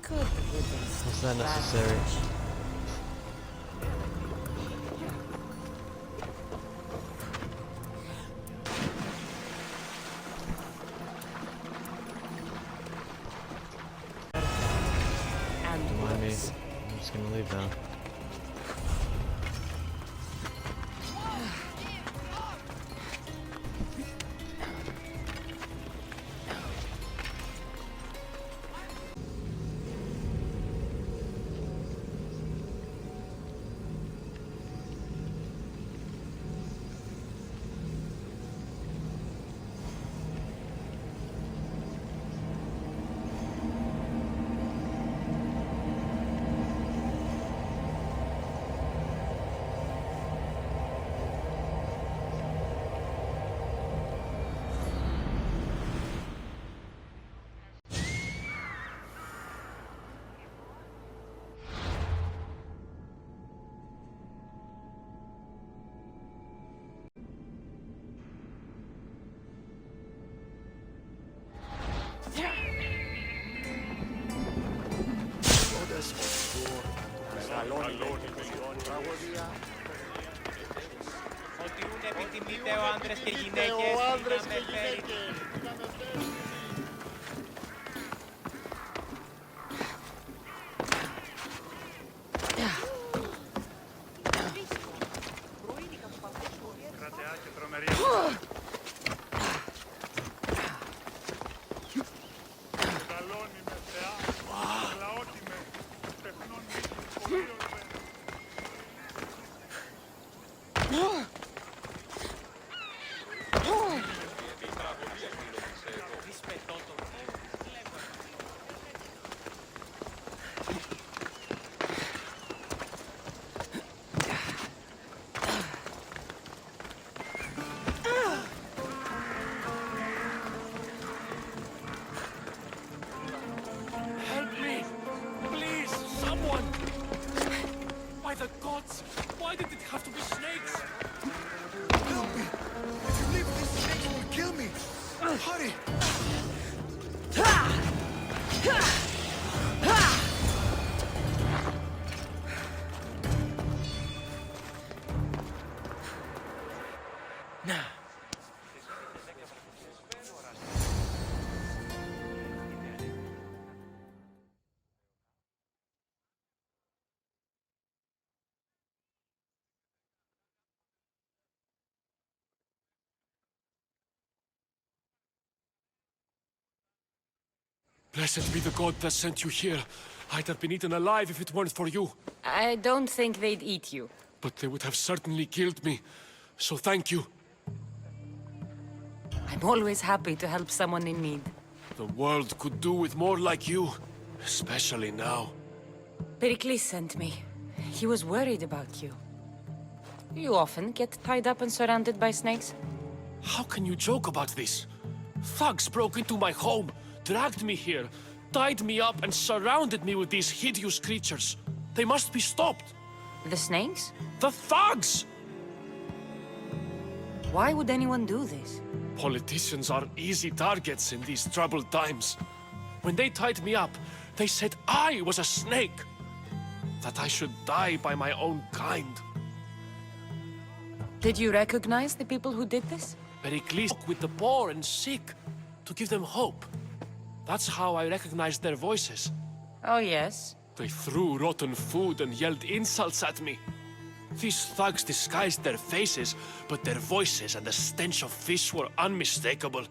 Good riddance. Was that necessary? And Don't mind me. worse. I'm just gonna leave now. Ότι ούτε επιτιμείτε ο άντρες και γυναίκες είναι αμεφέρετοι. Κρατεά και τρομερή. Μεγαλώνει με θεά, λαότι με τεχνών μύθους πολύ ωραία. Help me! Please, someone! By the gods, why did it have to be snakes? Help me! If you leave, these snakes will kill me! Hurry! Blessed be the god that sent you here. I'd have been eaten alive if it weren't for you. I don't think they'd eat you. But they would have certainly killed me. So thank you. I'm always happy to help someone in need. The world could do with more like you. Especially now. Pericles sent me. He was worried about you. You often get tied up and surrounded by snakes? How can you joke about this? Thugs broke into my home, dragged me here, tied me up and surrounded me with these hideous creatures. They must be stopped. The snakes? The thugs! Why would anyone do this? Politicians are easy targets in these troubled times. When they tied me up, they said I was a snake. That I should die by my own kind. Did you recognize the people who did this? Pericles spoke with the poor and sick to give them hope. That's how I recognized their voices. Oh, yes. They threw rotten food and yelled insults at me. These thugs disguised their faces, but their voices and the stench of fish were unmistakable.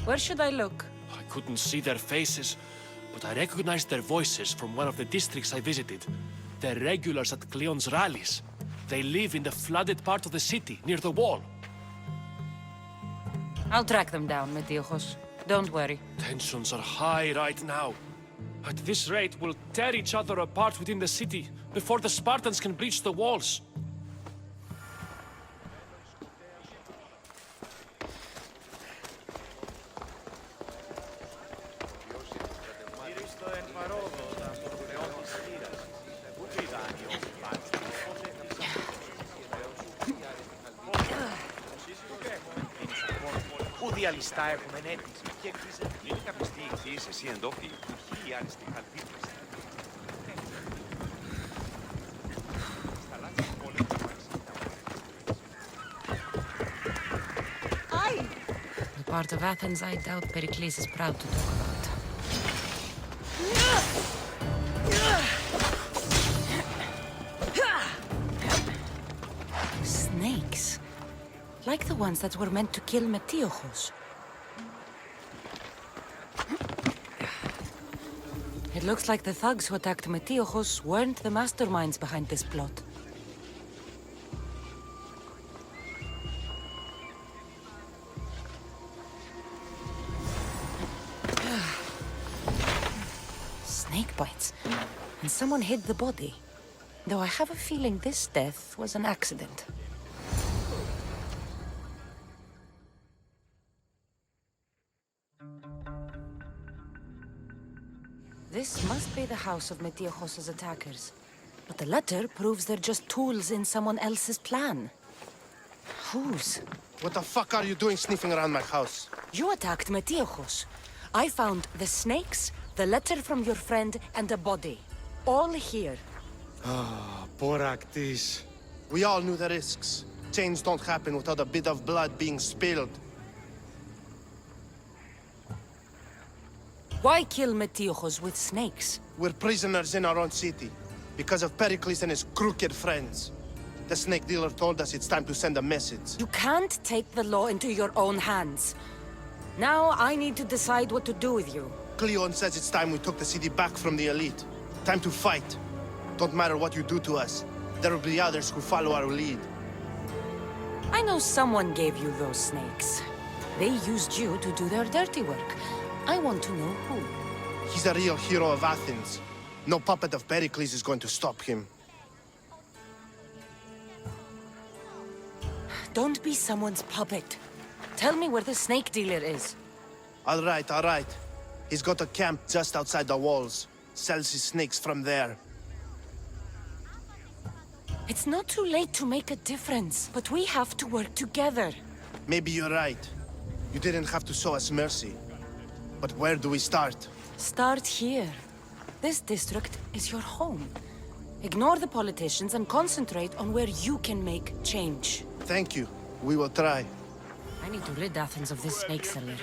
Where should I look? I couldn't see their faces, but I recognized their voices from one of the districts I visited. They're regulars at Cleon's rallies. They live in the flooded part of the city, near the wall. I'll track them down, Metiochos. Don't worry. Tensions are high right now. At this rate, we'll tear each other apart within the city before the Spartans can breach the walls. Αστεία ληστά έχουμε, ναι. Και εκκλησία. Μην καπιστεί ηθείς εσύ εντόπι. Πουχή άριστη χαλπίτρες. The part of Athens I doubt Pericles is proud to talk about. Snakes. Like the ones that were meant to kill Metiochos. It looks like the thugs who attacked Metiochos weren't the masterminds behind this plot. Snake bites. And someone hid the body. Though I have a feeling this death was an accident. This must be the house of Metiochos' attackers. But the letter proves they're just tools in someone else's plan. Whose? What the fuck are you doing sniffing around my house? You attacked Metiochos. I found the snakes, the letter from your friend, and a body. All here. Boraktis. We all knew the risks. Change don't happen without a bit of blood being spilled. Why kill Metiochos with snakes? We're prisoners in our own city. Because of Pericles and his crooked friends. The snake dealer told us it's time to send a message. You can't take the law into your own hands. Now I need to decide what to do with you. Cleon says it's time we took the city back from the elite. Time to fight. Don't matter what you do to us. There will be others who follow our lead. I know someone gave you those snakes. They used you to do their dirty work. I want to know who. He's a real hero of Athens. No puppet of Pericles is going to stop him. Don't be someone's puppet. Tell me where the snake dealer is. All right, all right. He's got a camp just outside the walls. Sells his snakes from there. It's not too late to make a difference, but we have to work together. Maybe you're right. You didn't have to show us mercy. But where do we start? Start here. This district is your home. Ignore the politicians and concentrate on where you can make change. Thank you. We will try. I need to rid Athens of this snake seller.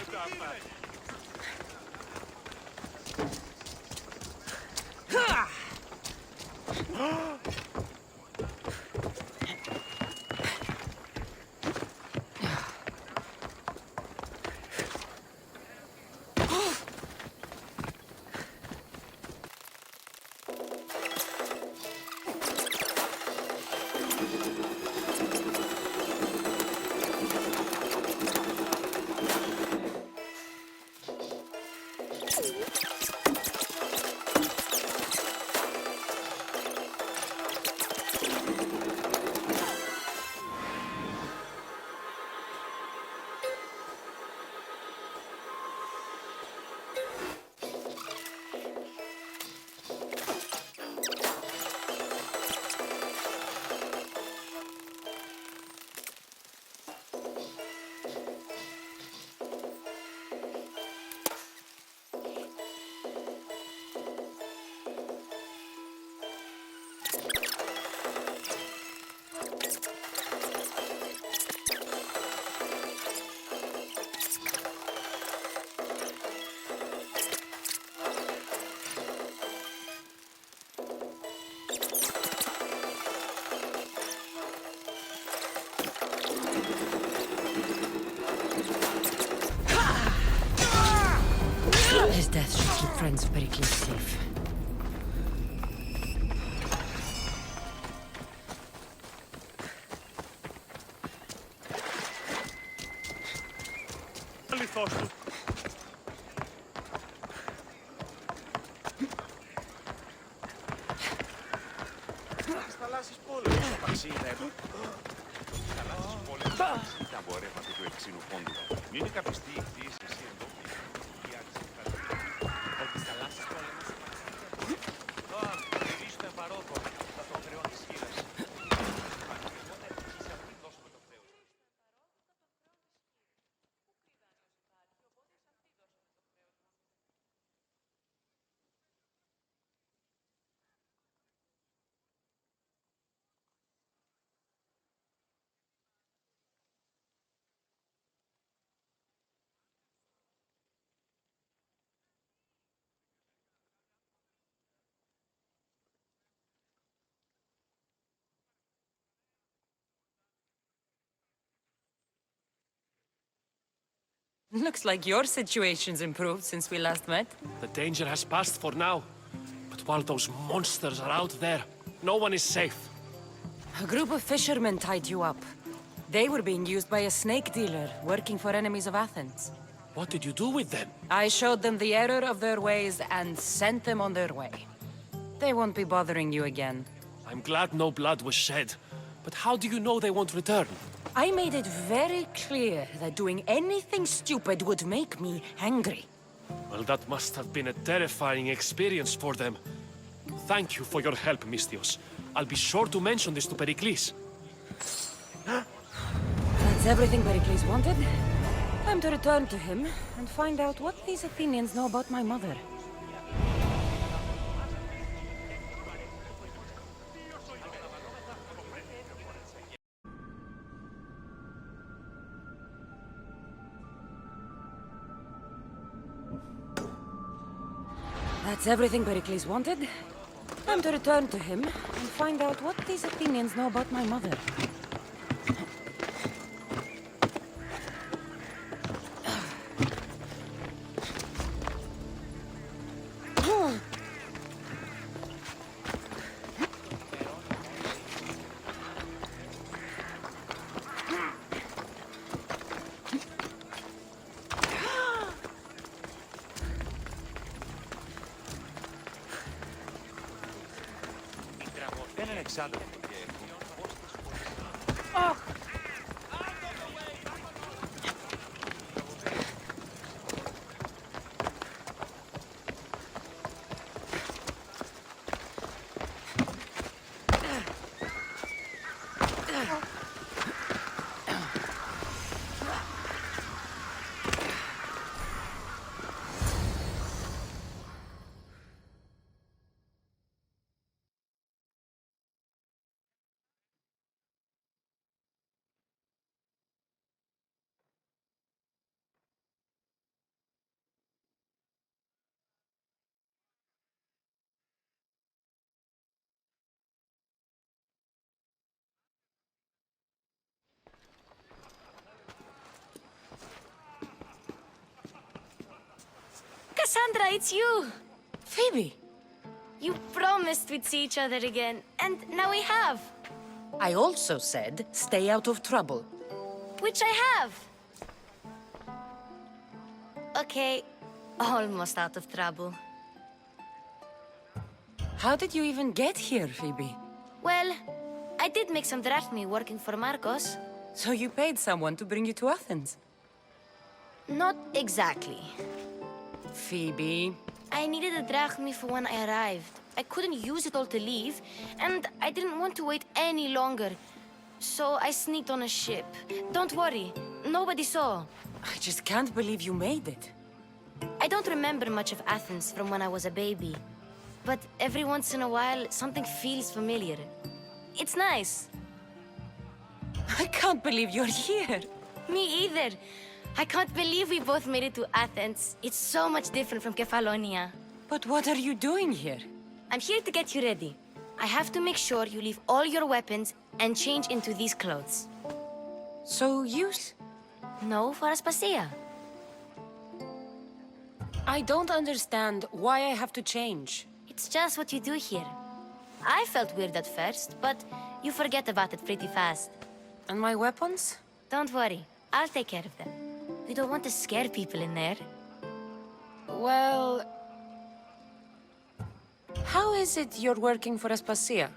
His death should keep friends of Pericles safe. Λιθός του. Στις θαλάσσιες πόλεμες στο Παξίδα εδώ. Στις θαλάσσιες πόλεμες στο Παξίδα εμπορεύματα του ευξήνου πόντου. Μην καπιστεί ηθείς εσύ εντόπι. Στις θαλάσσιες πόλεμες στο Παξίδα. Γυρίσου τον παρόκο. Θα τον χρεώνει σχήρας. Looks like your situation's improved since we last met. The danger has passed for now. But while those monsters are out there, no one is safe. A group of fishermen tied you up. They were being used by a snake dealer, working for enemies of Athens. What did you do with them? I showed them the error of their ways and sent them on their way. They won't be bothering you again. I'm glad no blood was shed. But how do you know they won't return? I made it very clear that doing anything stupid would make me angry. Well, that must have been a terrifying experience for them. Thank you for your help, Mystios. I'll be sure to mention this to Pericles. That's everything Pericles wanted. Time to return to him and find out what these Athenians know about my mother. That's everything Pericles wanted. Time to return to him and find out what these Athenians know about my mother. Δεν είναι εξάντλητο και Cassandra, it's you! Phoebe! You promised we'd see each other again, and now we have. I also said, stay out of trouble. Which I have. Okay, almost out of trouble. How did you even get here, Phoebe? Well, I did make some drachmi working for Marcos. So you paid someone to bring you to Athens? Not exactly. Phoebe... I needed a drachmi for when I arrived. I couldn't use it all to leave, and I didn't want to wait any longer. So I sneaked on a ship. Don't worry, nobody saw. I just can't believe you made it. I don't remember much of Athens from when I was a baby. But every once in a while, something feels familiar. It's nice. I can't believe you're here. Me either. I can't believe we both made it to Athens. It's so much different from Kefalonia. But what are you doing here? I'm here to get you ready. I have to make sure you leave all your weapons and change into these clothes. So you... No, for Aspasia. I don't understand why I have to change. It's just what you do here. I felt weird at first, but you forget about it pretty fast. And my weapons? Don't worry, I'll take care of them. We don't want to scare people in there. Well... How is it you're working for Aspasia?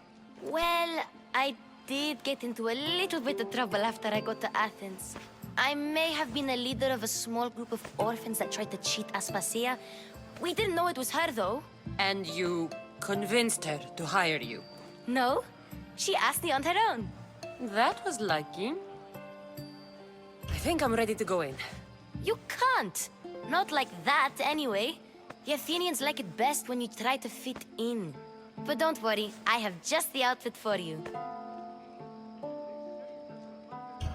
Well, I did get into a little bit of trouble after I got to Athens. I may have been a leader of a small group of orphans that tried to cheat Aspasia. We didn't know it was her, though. And you convinced her to hire you? No, she asked me on her own. That was lucky. I think I'm ready to go in. You can't. Not like that, anyway. The Athenians like it best when you try to fit in. But don't worry, I have just the outfit for you.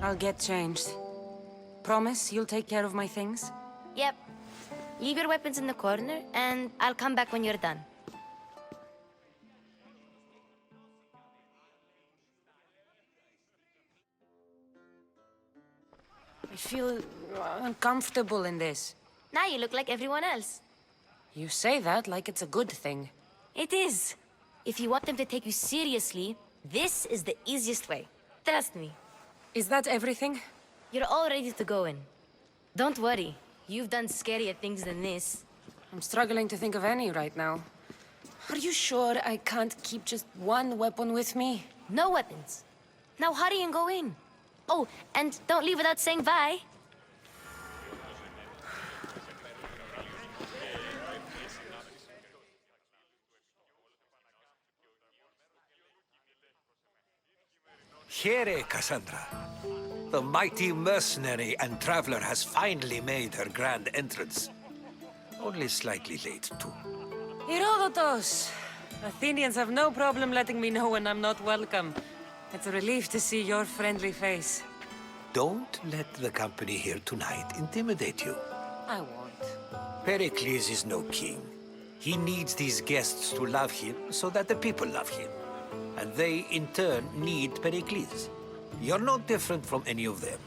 I'll get changed. Promise you'll take care of my things? Yep. Leave your weapons in the corner, and I'll come back when you're done. feel uncomfortable in this. Now you look like everyone else. You say that like it's a good thing. It is. If you want them to take you seriously, this is the easiest way. Trust me. Is that everything? You're all ready to go in. Don't worry. You've done scarier things than this. I'm struggling to think of any right now. Are you sure I can't keep just one weapon with me? No weapons. Now hurry and go in. Oh, and don't leave without saying bye. Here, Cassandra. The mighty mercenary and traveler has finally made her grand entrance. Only slightly late, too. Herodotus! Athenians have no problem letting me know when I'm not welcome. It's a relief to see your friendly face. Don't let the company here tonight intimidate you. I won't. Pericles is no king. He needs these guests to love him so that the people love him. And they, in turn, need Pericles. You're no different from any of them.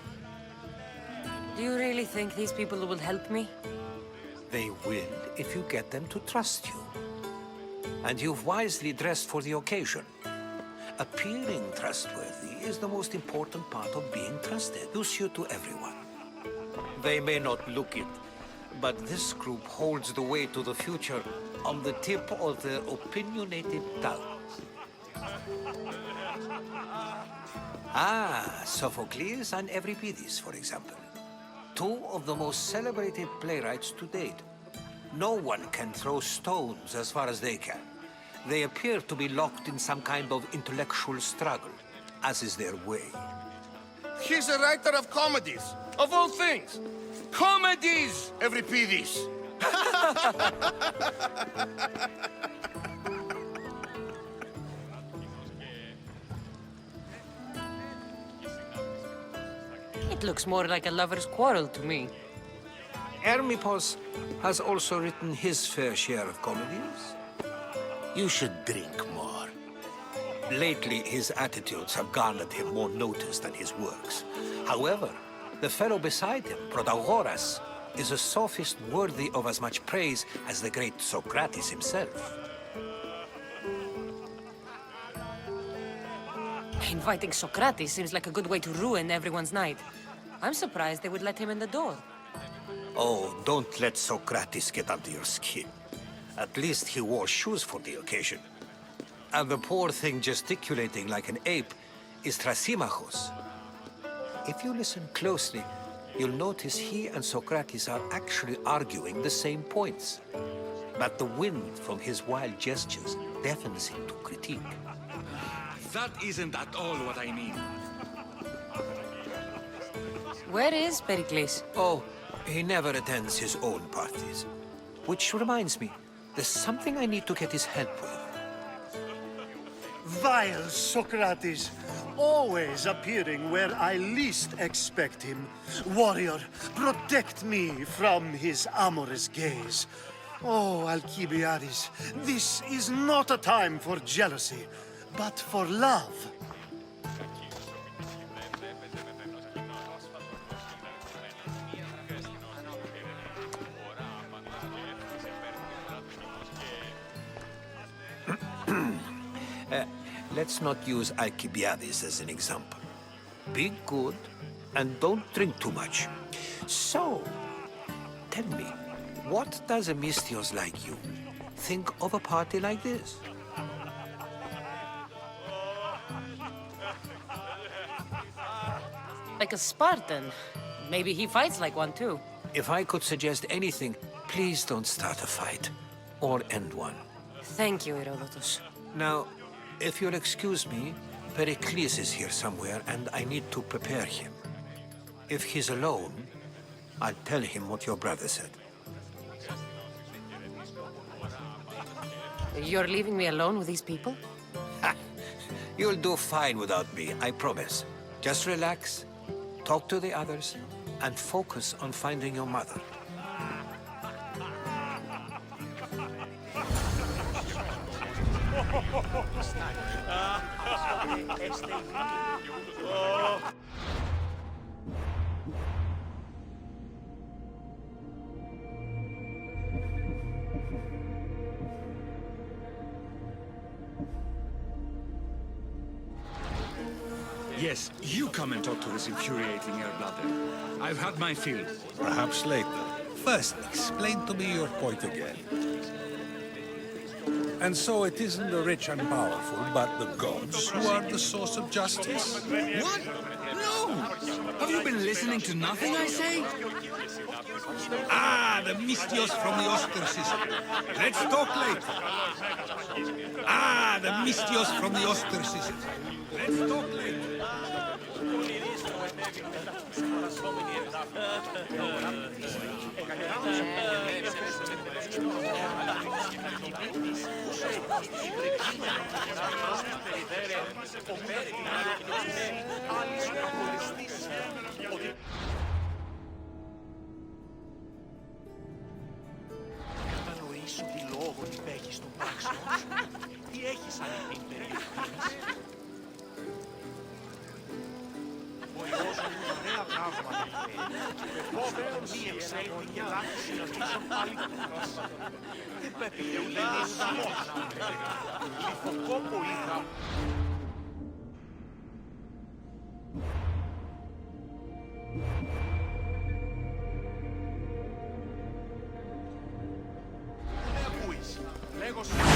Do you really think these people will help me? They will if you get them to trust you. And you've wisely dressed for the occasion. Appearing trustworthy is the most important part of being trusted. You suit to everyone. They may not look it, but this group holds the way to the future on the tip of their opinionated tongues. Ah, Sophocles and Euripides, for example. Two of the most celebrated playwrights to date. No one can throw stones as far as they can. They appear to be locked in some kind of intellectual struggle, as is their way. He's a writer of comedies, of all things. Comedies, Euripides. It looks more like a lover's quarrel to me. Hermippos has also written his fair share of comedies. You should drink more. Lately, his attitudes have garnered him more notice than his works. However, the fellow beside him, Protagoras, is a sophist worthy of as much praise as the great Socrates himself. Inviting Socrates seems like a good way to ruin everyone's night. I'm surprised they would let him in the door. Oh, don't let Socrates get under your skin. At least he wore shoes for the occasion. And the poor thing gesticulating like an ape is Thrasymachos. If you listen closely, you'll notice he and Socrates are actually arguing the same points. But the wind from his wild gestures deafens him to critique. That isn't at all what I mean. Where is Pericles? Oh, he never attends his own parties. Which reminds me, there's something I need to get his help with. Vile Socrates, always appearing where I least expect him. Warrior, protect me from his amorous gaze. Oh, Alcibiades, this is not a time for jealousy, but for love. Let's not use Alcibiades as an example. Be good and don't drink too much. So, tell me, what does a Mystios like you think of a party like this? Like a Spartan. Maybe he fights like one too. If I could suggest anything, please don't start a fight or end one. Thank you, Herodotus. Now, if you'll excuse me, Pericles is here somewhere and I need to prepare him. If he's alone, I'll tell him what your brother said. You're leaving me alone with these people? Ha! You'll do fine without me, I promise. Just relax, talk to the others, and focus on finding your mother. Yes, you come and talk to this infuriating air-blooder. I've had my fill. Perhaps later. First, explain to me your point again. And so it isn't the rich and powerful, but the gods who are the source of justice? What? No! Have you been listening to nothing I say? Ah, the Mystios from the Oscar system. Let's talk later. Ah, the Mystios from the Oscar system. Let's talk later. Κατανοήσω τι λόγο υπέχεις των πράξεων σου. Τι έχεις ανοιχτή περιοχής. Ο ιός μου ωραία πράγματα λέει. Επόμενον μίεψα ήρθει και λάθη συναντήσεων πάλι κούτας. Δεν πρέπει και ούτε νησιμός. Λιθοκόπο είχα. Δεν με ακούεις. Λέγω σου.